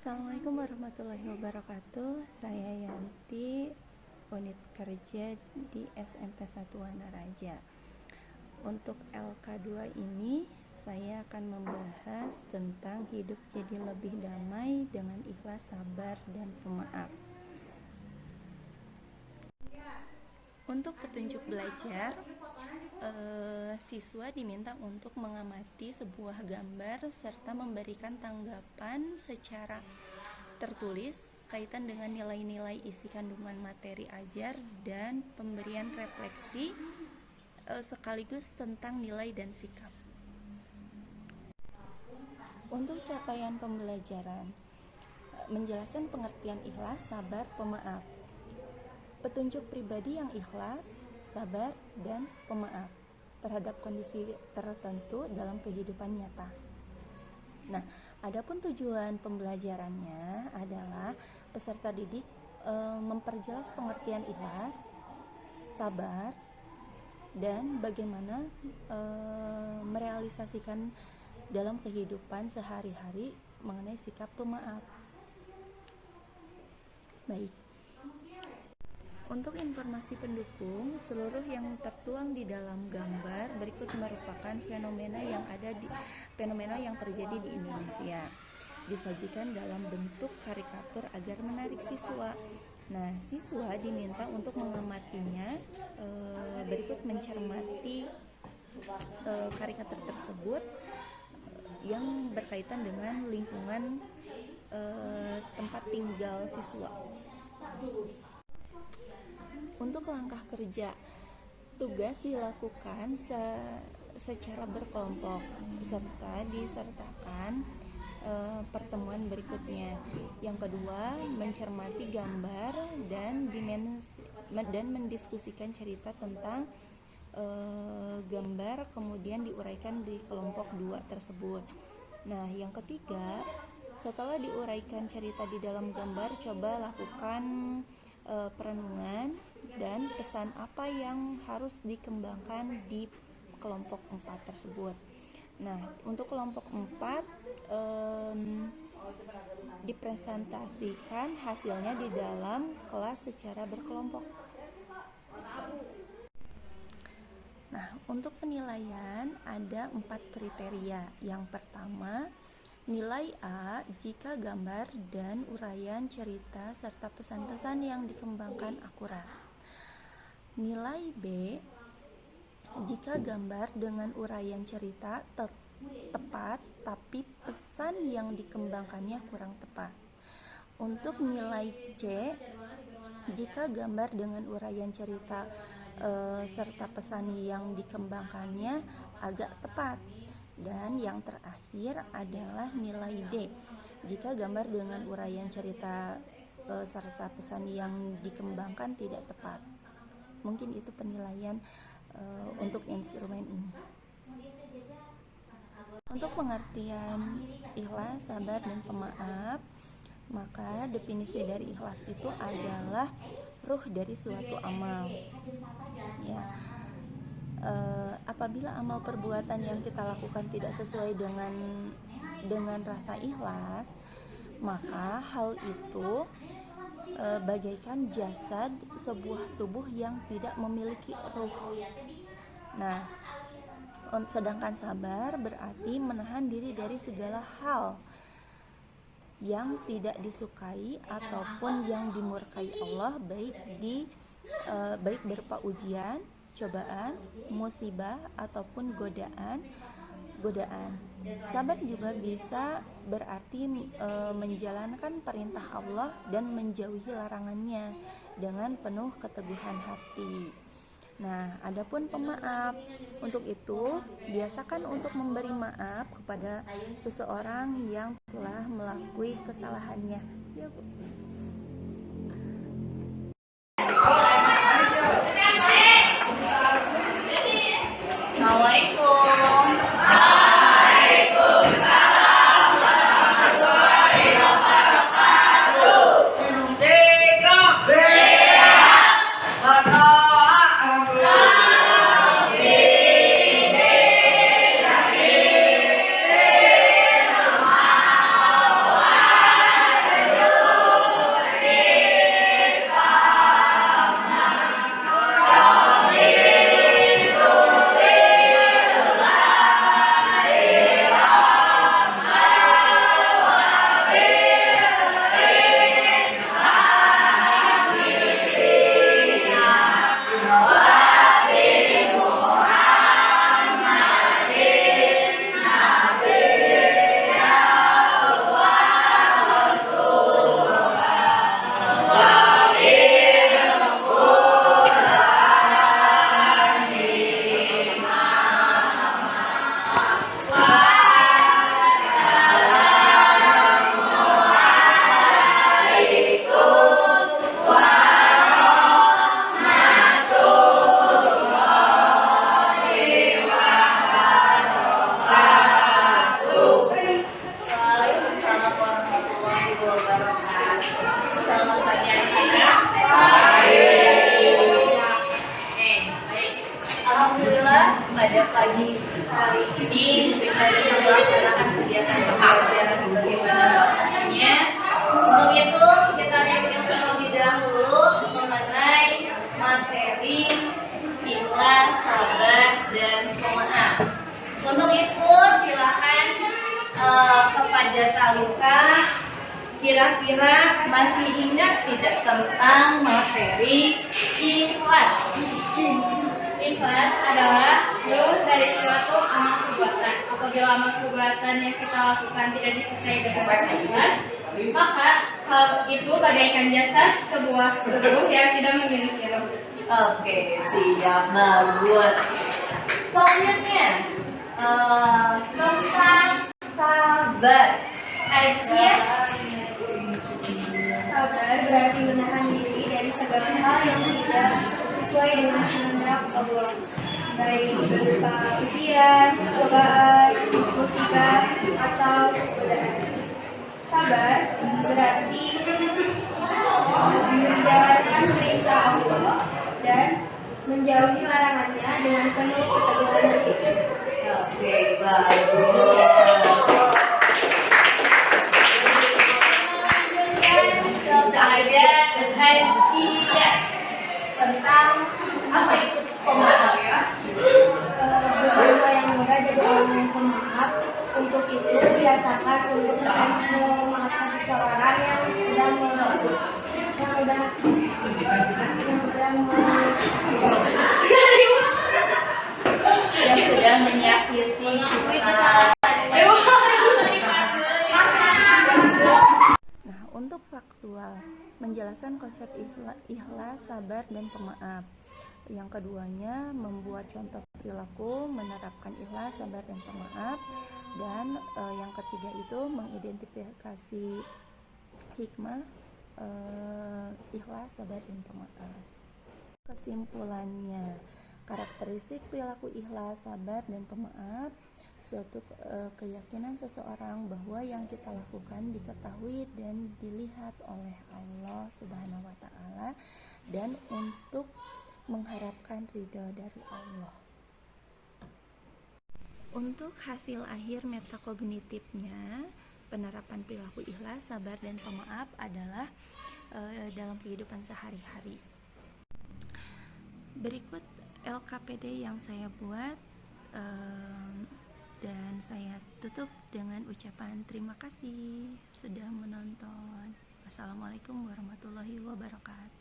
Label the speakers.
Speaker 1: Assalamualaikum warahmatullahi wabarakatuh. Saya Yanti, unit kerja di SMP 1 Wanaraja. Untuk LK2 ini saya akan membahas tentang hidup jadi lebih damai dengan ikhlas, sabar, dan pemaaf. Untuk petunjuk belajar, siswa diminta untuk mengamati sebuah gambar serta memberikan tanggapan secara tertulis kaitan dengan nilai-nilai isi kandungan materi ajar dan pemberian refleksi sekaligus tentang nilai dan sikap. Untuk capaian pembelajaran, menjelaskan pengertian ikhlas, sabar, pemaaf. Petunjuk pribadi yang ikhlas, sabar, dan pemaaf terhadap kondisi tertentu dalam kehidupan nyata. Nah, adapun tujuan pembelajarannya adalah peserta didik memperjelas pengertian ikhlas, sabar, dan bagaimana merealisasikan dalam kehidupan sehari-hari mengenai sikap pemaaf. Baik. Untuk informasi pendukung, seluruh yang tertuang di dalam gambar berikut merupakan fenomena yang terjadi di Indonesia. Disajikan dalam bentuk karikatur agar menarik siswa. Nah, siswa diminta untuk mengamatinya, berikut mencermati karikatur tersebut yang berkaitan dengan lingkungan tempat tinggal siswa. Untuk langkah kerja, tugas dilakukan secara berkelompok serta disertakan pertemuan berikutnya. Yang kedua, mencermati gambar dan mendiskusikan cerita tentang gambar, kemudian diuraikan di kelompok 2 tersebut. Nah, yang ketiga, setelah diuraikan cerita di dalam gambar, coba lakukan perenungan dan pesan apa yang harus dikembangkan di kelompok 4 tersebut. Nah, untuk kelompok 4 dipresentasikan hasilnya di dalam kelas secara berkelompok. Nah, untuk penilaian ada 4 kriteria. Yang pertama, nilai A jika gambar dan uraian cerita serta pesan-pesan yang dikembangkan akurat. Nilai B jika gambar dengan uraian cerita tepat tapi pesan yang dikembangkannya kurang tepat. Untuk nilai C jika gambar dengan uraian cerita serta pesan yang dikembangkannya agak tepat. Dan yang terakhir adalah nilai D jika gambar dengan uraian cerita serta pesan yang dikembangkan tidak tepat. Mungkin itu penilaian untuk instrumen ini. Untuk pengertian ikhlas, sabar, dan pemaaf, maka definisi dari ikhlas itu adalah ruh dari suatu amal. Ya. Apabila amal perbuatan yang kita lakukan tidak sesuai dengan rasa ikhlas, maka hal itu bagaikan jasad sebuah tubuh yang tidak memiliki ruh. Nah, sedangkan sabar berarti menahan diri dari segala hal yang tidak disukai ataupun yang dimurkai Allah, baik berupa ujian, cobaan, musibah, ataupun godaan. Sabar juga bisa berarti menjalankan perintah Allah dan menjauhi larangannya dengan penuh keteguhan hati. Nah, adapun pemaaf, untuk itu biasakan untuk memberi maaf kepada seseorang yang telah melakukan kesalahannya. Ya, Bu. kira-kira masih ingat tidak tentang materi ikhlas?
Speaker 2: Ikhlas adalah ruh dari suatu amal perbuatan. Apabila amal perbuatan yang kita lakukan tidak disertai dengan rasa ikhlas, maka hal itu bagaikan jasad sebuah tubuh yang tidak memiliki ruh.
Speaker 1: Oke, siap, bagus. Selanjutnya tentang sabar. Aisyah,
Speaker 2: Sabar berarti menahan diri dari segala hal yang tidak sesuai dengan kehendak Allah, baik berupa ujian, cobaan, musibah, atau godaan. Sabar berarti menjalankan perintah Allah dan menjauhi larangannya dengan penuh keteguhan hati.
Speaker 1: oke, bagus. Kita ada hadiah tentang apa itu pemaaf ya?
Speaker 2: Berdoa yang mudah jadi orang yang pemaaf. Untuk itu biasakan untuk memaafkan seseorang yang
Speaker 1: Sudah menyakiti kita. Nah, untuk faktual, menjelaskan konsep ikhlas, sabar, dan pemaaf. Yang keduanya, membuat contoh perilaku, menerapkan ikhlas, sabar, dan pemaaf. Dan yang ketiga itu mengidentifikasi hikmah, ikhlas, sabar, dan pemaaf. Kesimpulannya, karakteristik perilaku ikhlas, sabar, dan pemaaf suatu keyakinan seseorang bahwa yang kita lakukan diketahui dan dilihat oleh Allah Subhanahu wa taala dan untuk mengharapkan ridho dari Allah. Untuk hasil akhir metakognitifnya, penerapan perilaku ikhlas, sabar, dan pemaaf adalah dalam kehidupan sehari-hari. Berikut LKPD yang saya buat dan saya tutup dengan ucapan terima kasih sudah menonton. Wassalamualaikum warahmatullahi wabarakatuh.